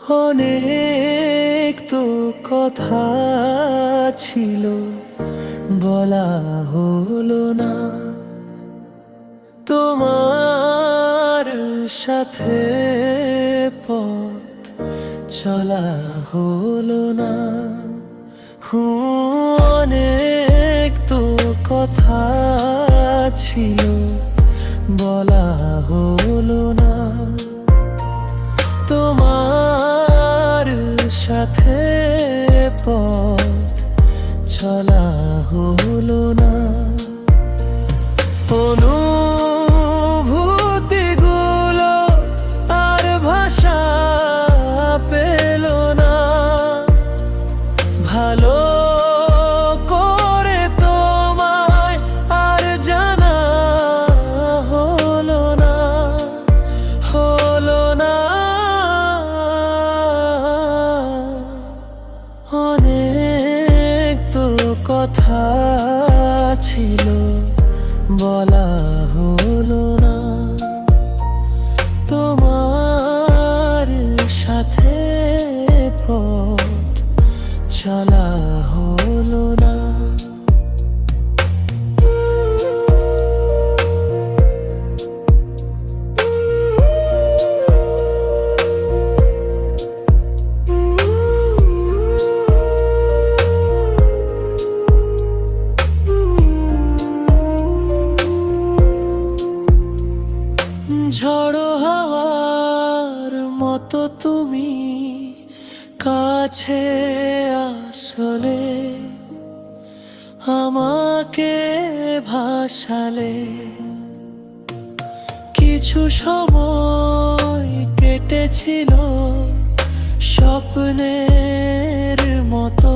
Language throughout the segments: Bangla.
অনেক তো কথা ছিল, বলা হলো না। তোমার সাথে পথ চলা হলো না। অনেক তো কথা ছিল, বলা হলো না। তোমার সাথে পথ চলা হলো না। অনুভূতিগুলো আর ভাষা পেল না। ভালো করে তোমায় আর জানা হলো না, হলো না। অনেক তো কথা ছিল, বলা হলো না। তোমার সাথে পথ চলা হলো না। ঝড়ো হাওয়ার মতো তুমি কাছে আসলে, আমাকে ভাসালে। কিছু সময় কেটেছিল স্বপ্নের মতো,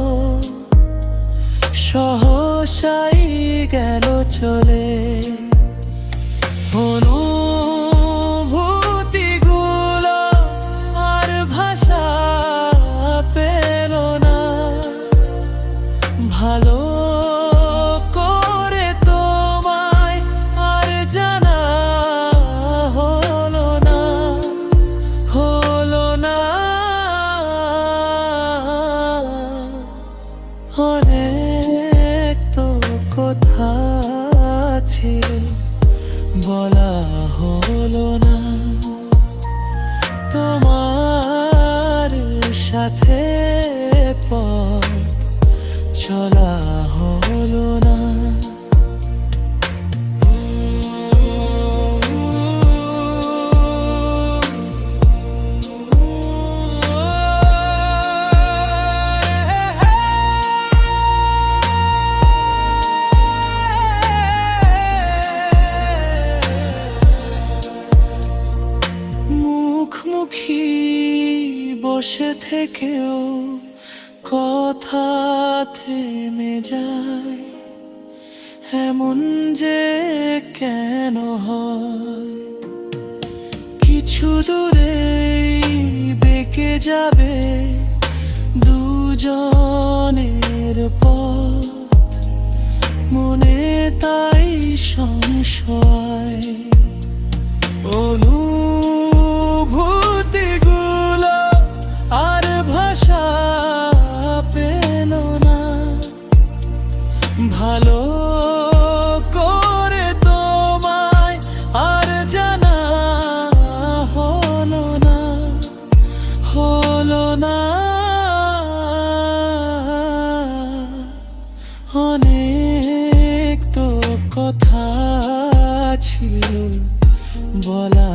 সহসাই গেল চলে। অনুভূতিগুলো আর ভাষা পেল না। ভালো করে তোমায় আর জানা হলো না, হলো না। অনেক তো কথা ছিল, বলা হলো না। তোমার সাথে পথ চলা হলো না। মুখোমুখি বসে থেকেও কথা থেমে যায়, এমন যে কেন হয়। কিছু দূরে বেঁকে যাবে দুজনের পথ, মনে তাই সংশয়। অনুভূতিগুলো আর ভাষা পেল না। ভালো করে তোমায় আর জানা হলো না, হলো না। অনেক তো কথা ছিল, বলা